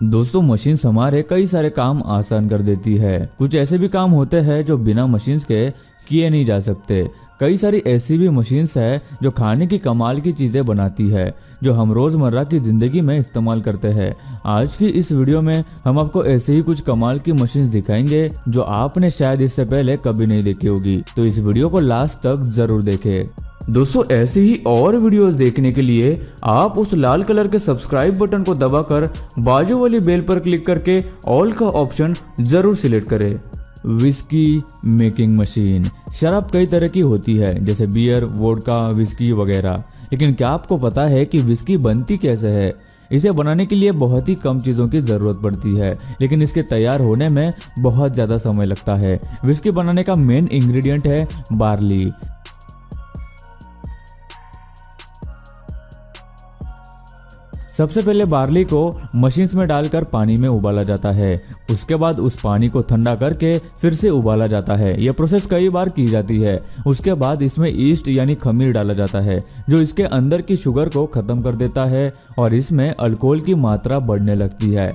दोस्तों, मशीन्स हमारे कई सारे काम आसान कर देती है। कुछ ऐसे भी काम होते हैं जो बिना मशीन्स के किए नहीं जा सकते। कई सारी ऐसी भी मशीन्स है जो खाने की कमाल की चीज़ें बनाती है, जो हम रोज़मर्रा की ज़िंदगी में इस्तेमाल करते हैं। आज की इस वीडियो में हम आपको ऐसे ही कुछ कमाल की मशीन्स दिखाएंगे जो आपने शायद इससे पहले कभी नहीं देखी होगी। तो इस वीडियो को लास्ट तक ज़रूर देखें। दोस्तों, ऐसे ही और वीडियोस देखने के लिए आप उस लाल कलर के सब्सक्राइब बटन को दबाकर बाजू वाली बेल पर क्लिक करके ऑल का ऑप्शन जरूर सिलेक्ट करें। Whisky making machine. शराब कई तरह की होती है, जैसे बियर, वोडका, विस्की वगैरह। लेकिन क्या आपको पता है कि विस्की बनती कैसे है? इसे बनाने के लिए बहुत ही कम चीज़ों की ज़रूरत पड़ती है, लेकिन इसके तैयार होने में बहुत ज़्यादा समय लगता है। विस्की बनाने का मेन इंग्रेडिएंट है बार्ली। सबसे पहले बार्ली को मशीन्स में डालकर पानी में उबाला जाता है। उसके बाद उस पानी को ठंडा करके फिर से उबाला जाता है। यह प्रोसेस कई बार की जाती है। उसके बाद इसमें ईस्ट यानी खमीर डाला जाता है, जो इसके अंदर की शुगर को खत्म कर देता है और इसमें अल्कोहल की मात्रा बढ़ने लगती है।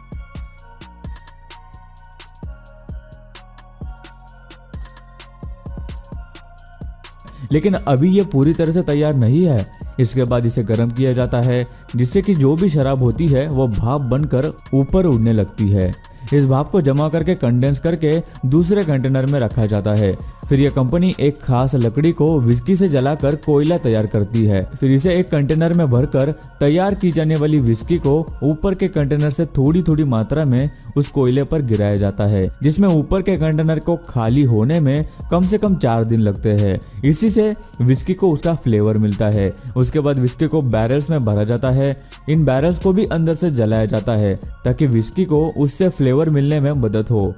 लेकिन अभी ये पूरी तरह से तैयार नहीं है। इसके बाद इसे गर्म किया जाता है, जिससे कि जो भी शराब होती है वो भाप बनकर ऊपर उड़ने लगती है। इस भाप को जमा करके कंडेंस करके दूसरे कंटेनर में रखा जाता है। फिर यह कंपनी एक खास लकड़ी को विस्की से जलाकर कोयला तैयार करती है। फिर इसे एक कंटेनर में भरकर तैयार की जाने वाली विस्की को ऊपर के कंटेनर से थोड़ी थोड़ी मात्रा में उस कोयले पर गिराया जाता है, जिसमें ऊपर के कंटेनर को खाली होने में कम से कम 4 दिन लगते हैं। इसी से विस्की को उसका फ्लेवर मिलता है। उसके बाद विस्की को बैरल्स में भरा जाता है। इन बैरल्स को भी अंदर से जलाया जाता है ताकि विस्की को उससे फ्लेवर मिलने में मदद हो।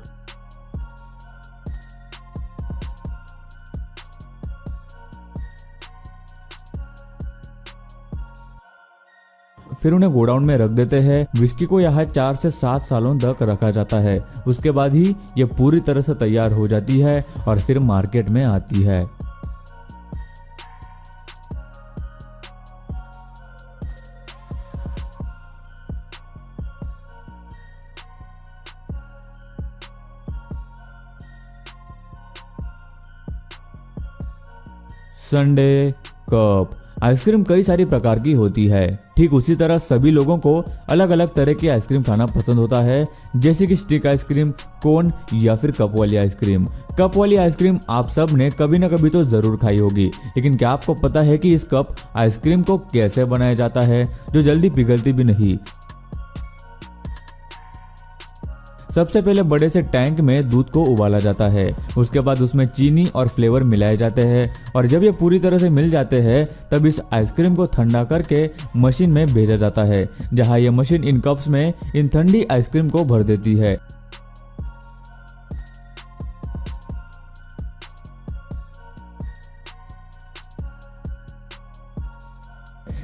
फिर उन्हें गोडाउन में रख देते हैं। विस्की को यहाँ 4 से 7 सालों तक रखा जाता है। उसके बाद ही ये पूरी तरह से तैयार हो जाती है और फिर मार्केट में आती है। Sunday cup. आइसक्रीम कई सारी प्रकार की होती है। ठीक उसी तरह सभी लोगों को अलग अलग तरह की आइसक्रीम खाना पसंद होता है, जैसे कि स्टिक आइसक्रीम, कोन या फिर कप वाली आइसक्रीम। कप वाली आइसक्रीम आप सब ने कभी ना कभी तो जरूर खाई होगी, लेकिन क्या आपको पता है कि इस कप आइसक्रीम को कैसे बनाया जाता है, जो जल्दी पिघलती भी नहीं? सबसे पहले बड़े से टैंक में दूध को उबाला जाता है। उसके बाद उसमें चीनी और फ्लेवर मिलाए जाते हैं और जब ये पूरी तरह से मिल जाते हैं तब इस आइसक्रीम को ठंडा करके मशीन में भेजा जाता है, जहां ये मशीन इन कप्स में इन ठंडी आइसक्रीम को भर देती है।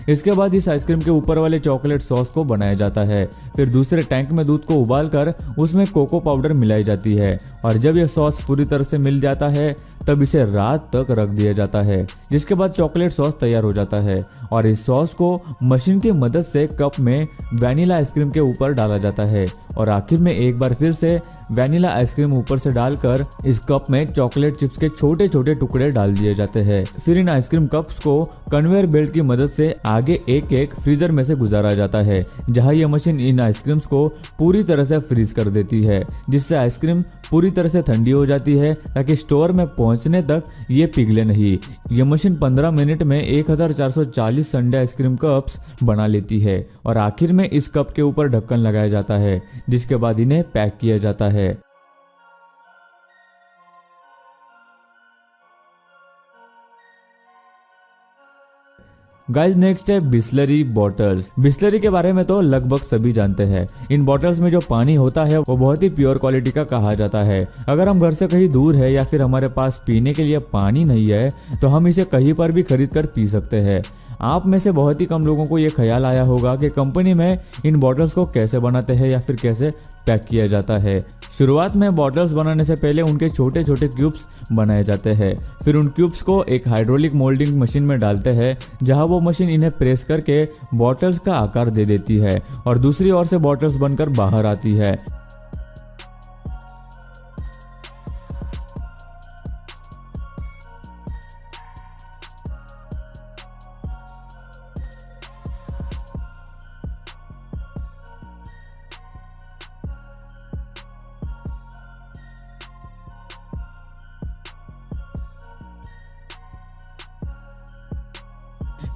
इसके बाद इस आइसक्रीम के ऊपर वाले चॉकलेट सॉस को बनाया जाता है। फिर दूसरे टैंक में दूध को उबालकर उसमें कोको पाउडर मिलाई जाती है और जब यह सॉस पूरी तरह से मिल जाता है तब इसे रात तक रख दिया जाता है, जिसके बाद चॉकलेट सॉस तैयार हो जाता है और इस सॉस को मशीन की मदद से कप में वैनिला आइसक्रीम के ऊपर डाला जाता है और आखिर में एक बार फिर से वैनिला आइसक्रीम ऊपर से डालकर इस कप में चॉकलेट चिप्स के छोटे छोटे टुकड़े डाल दिए जाते हैं। फिर इन आइसक्रीम कप्स को कन्वेयर बेल्ट की मदद से आगे एक एक फ्रीजर में से गुजारा जाता है, जहां यह मशीन इन आइसक्रीम्स को पूरी तरह से फ्रीज कर देती है, जिससे आइसक्रीम पूरी तरह से ठंडी हो जाती है ताकि स्टोर में पहुंचने तक ये पिघले नहीं। यह मशीन 15 मिनट में 1440 संडे आइसक्रीम कप्स बना लेती है और आखिर में इस कप के ऊपर ढक्कन लगाया जाता है, जिसके बाद इन्हें पैक किया जाता है। गाइस, नेक्स्ट है बिस्लरी बॉटल्स। बिस्लरी के बारे में तो लगभग सभी जानते हैं। इन बॉटल्स में जो पानी होता है वो बहुत ही प्योर क्वालिटी का कहा जाता है। अगर हम घर से कहीं दूर है या फिर हमारे पास पीने के लिए पानी नहीं है तो हम इसे कहीं पर भी खरीद कर पी सकते हैं। आप में से बहुत ही कम लोगों को ये ख्याल आया होगा कि कंपनी में इन बॉटल्स को कैसे बनाते हैं या फिर कैसे पैक किया जाता है। शुरुआत में बॉटल्स बनाने से पहले उनके छोटे छोटे क्यूब्स बनाए जाते हैं। फिर उन क्यूब्स को एक हाइड्रोलिक मोल्डिंग मशीन में डालते हैं, जहां वो मशीन इन्हें प्रेस करके बॉटल्स का आकार दे देती है और दूसरी ओर से बॉटल्स बनकर बाहर आती है।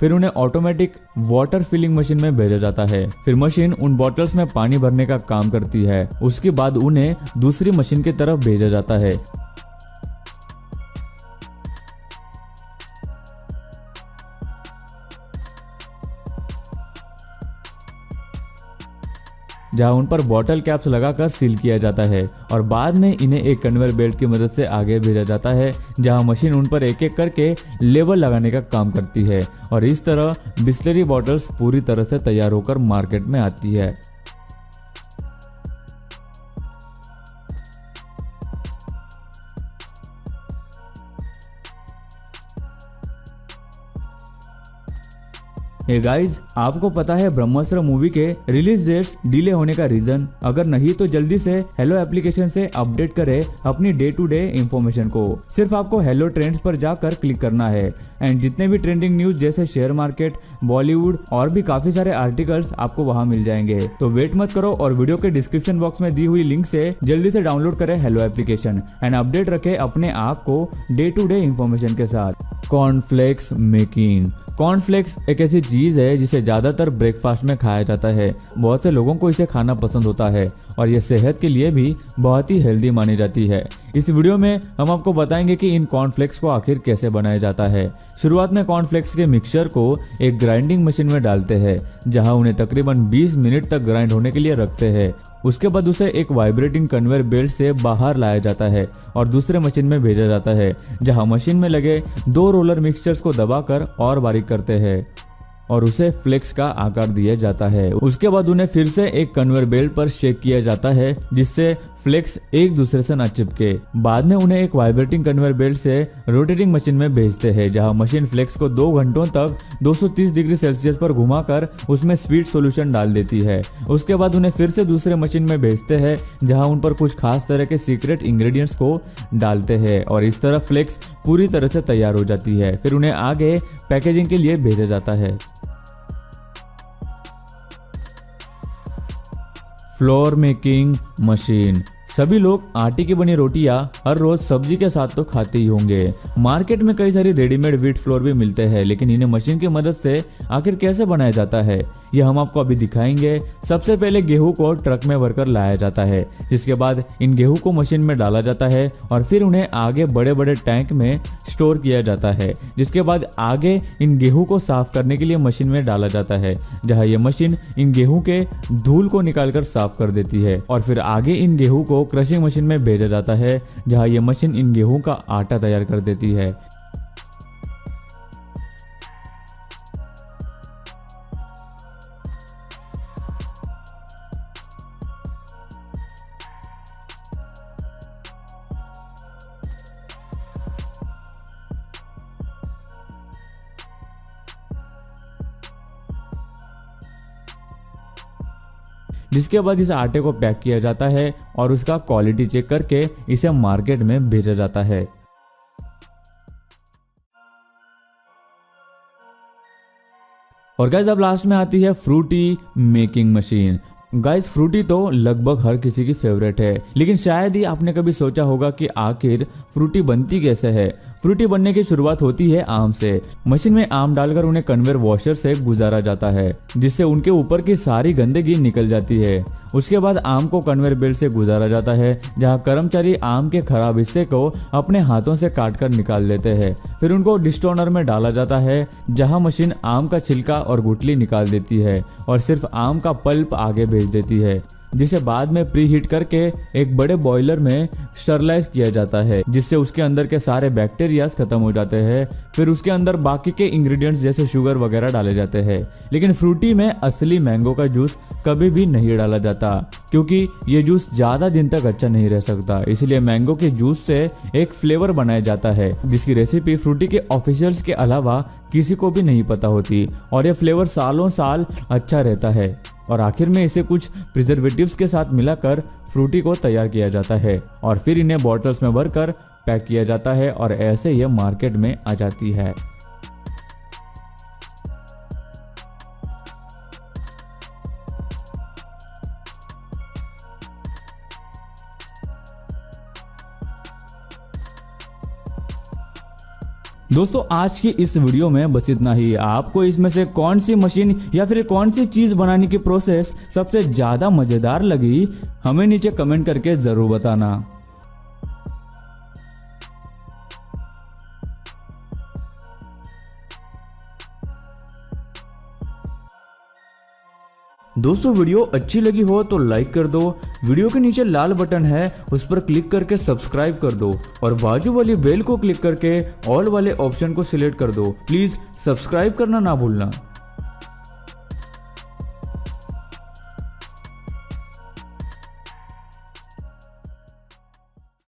फिर उन्हें ऑटोमेटिक वाटर फिलिंग मशीन में भेजा जाता है। फिर मशीन उन बॉटल्स में पानी भरने का काम करती है। उसके बाद उन्हें दूसरी मशीन की तरफ भेजा जाता है, जहां उन पर बॉटल कैप्स लगाकर सील किया जाता है और बाद में इन्हें एक कन्वेयर बेल्ट की मदद से आगे भेजा जाता है, जहां मशीन उन पर एक एक करके लेबल लगाने का काम करती है और इस तरह बिस्लरी बॉटल्स पूरी तरह से तैयार होकर मार्केट में आती है। हे गाइज, आपको पता है ब्रह्मास्त्र मूवी के रिलीज डेट्स डिले होने का रीजन? अगर नहीं तो जल्दी से हेलो एप्लीकेशन से अपडेट करें अपनी डे टू डे इंफॉर्मेशन को। सिर्फ आपको हेलो ट्रेंड्स पर जाकर क्लिक करना है एंड जितने भी ट्रेंडिंग न्यूज जैसे शेयर मार्केट, बॉलीवुड और भी काफी सारे आर्टिकल्स आपको वहां मिल जाएंगे। तो वेट मत करो और वीडियो के डिस्क्रिप्शन बॉक्स में दी हुई लिंक से जल्दी से डाउनलोड करें हेलो एप्लीकेशन एंड अपडेट रखें अपने आप को डे टू डे इंफॉर्मेशन के साथ। Cornflakes making. कॉर्नफ्लेक्स एक ऐसी चीज है जिसे ज्यादातर ब्रेकफास्ट में खाया जाता है। बहुत से लोगों को इसे खाना पसंद होता है और ये सेहत के लिए भी बहुत ही हेल्दी मानी जाती है। इस वीडियो में हम आपको बताएंगे कि इन कॉर्नफ्लेक्स को आखिर कैसे बनाया जाता है। शुरुआत में कॉर्नफ्लेक्स के मिक्सचर को एक ग्राइंडिंग मशीन में डालते हैं, जहां उन्हें तकरीबन 20 मिनट तक ग्राइंड होने के लिए रखते हैं। उसके बाद उसे एक वाइब्रेटिंग कन्वेयर बेल्ट से बाहर लाया जाता है और दूसरे मशीन में भेजा जाता है, जहां मशीन में लगे 2 रोलर मिक्सचर्स को दबाकर और बारीक करते हैं और उसे फ्लेक्स का आकार दिया जाता है। उसके बाद उन्हें फिर से एक कन्वेयर बेल्ट पर शेक किया जाता है, जिससे फ्लेक्स एक दूसरे से न चिपके। बाद में उन्हें एक वाइब्रेटिंग कन्वेयर बेल्ट से रोटेटिंग मशीन में भेजते हैं, जहां मशीन फ्लेक्स को 2 घंटों तक 230 डिग्री सेल्सियस पर घुमाकर उसमें स्वीट सॉल्यूशन डाल देती है। उसके बाद उन्हें फिर से दूसरे मशीन में भेजते हैं, जहां उन पर कुछ खास तरह के सीक्रेट इंग्रेडिएंट्स को डालते हैं और इस तरह फ्लेक्स पूरी तरह से तैयार हो जाती है। फिर उन्हें आगे पैकेजिंग के लिए भेजा जाता है। Floor making machine. सभी लोग आटे की बनी रोटियां हर रोज सब्जी के साथ तो खाते ही होंगे। मार्केट में कई सारी रेडीमेड व्हीट फ्लोर भी मिलते हैं, लेकिन इन्हें मशीन की मदद से आखिर कैसे बनाया जाता है यह हम आपको अभी दिखाएंगे। सबसे पहले गेहूं को ट्रक में भरकर लाया जाता है, जिसके बाद इन गेहूं को मशीन में डाला जाता है और फिर उन्हें आगे बड़े बड़े टैंक में स्टोर किया जाता है, जिसके बाद आगे इन गेहूं को साफ करने के लिए मशीन में डाला जाता है, जहां यह मशीन इन गेहूं के धूल को निकालकर साफ कर देती है और फिर आगे इन गेहूं को क्रशिंग मशीन में भेजा जाता है, जहां यह मशीन इन गेहूं का आटा तैयार कर देती है। जिसके बाद इस आटे को पैक किया जाता है और उसका क्वालिटी चेक करके इसे मार्केट में भेजा जाता है। और गाइस अब लास्ट में आती है Frooti making machine. Guys Frooti तो लगभग हर किसी की फेवरेट है, लेकिन शायद ही आपने कभी सोचा होगा कि आखिर फ्रूटी बनती कैसे है। फ्रूटी बनने की शुरुआत होती है आम से। मशीन में आम डालकर उन्हें कन्वेयर वॉशर से गुजारा जाता है, जिससे उनके ऊपर की सारी गंदगी निकल जाती है। उसके बाद आम को कन्वेयर बेल्ट से गुजारा जाता है, जहां कर्मचारी आम के खराब हिस्से को अपने हाथों से काटकर निकाल लेते हैं। फिर उनको डिस्टोनर में डाला जाता है, जहां मशीन आम का छिलका और गुठली निकाल देती है और सिर्फ आम का पल्प आगे भेज देती है। जिसे बाद में प्री हीट करके एक बड़े बॉयलर में स्टरलाइज किया जाता है, जिससे उसके अंदर के सारे बैक्टीरियाज खत्म हो जाते हैं। फिर उसके अंदर बाकी के इंग्रेडिएंट्स जैसे शुगर वगैरह डाले जाते हैं। लेकिन फ्रूटी में असली मैंगो का जूस कभी भी नहीं डाला जाता, क्योंकि ये जूस ज़्यादा दिन तक अच्छा नहीं रह सकता। इसलिए मैंगो के जूस से एक फ्लेवर बनाया जाता है, जिसकी रेसिपी फ्रूटी के ऑफिशियल्स के अलावा किसी को भी नहीं पता होती, और ये फ्लेवर सालों साल अच्छा रहता है। और आखिर में इसे कुछ प्रिजर्वेटिव्स के साथ मिलाकर फ्रूटी को तैयार किया जाता है और फिर इन्हें बॉटल्स में भरकर पैक किया जाता है और ऐसे ये मार्केट में आ जाती है। दोस्तों आज की इस वीडियो में बस इतना ही। आपको इसमें से कौन सी मशीन या फिर कौन सी चीज़ बनाने की प्रोसेस सबसे ज़्यादा मज़ेदार लगी, हमें नीचे कमेंट करके ज़रूर बताना। दोस्तों वीडियो अच्छी लगी हो तो लाइक कर दो, वीडियो के नीचे लाल बटन है उस पर क्लिक करके सब्सक्राइब कर दो और बाजू वाली बेल को क्लिक करके ऑल वाले ऑप्शन को सिलेक्ट कर दो। प्लीज़ सब्सक्राइब करना ना भूलना।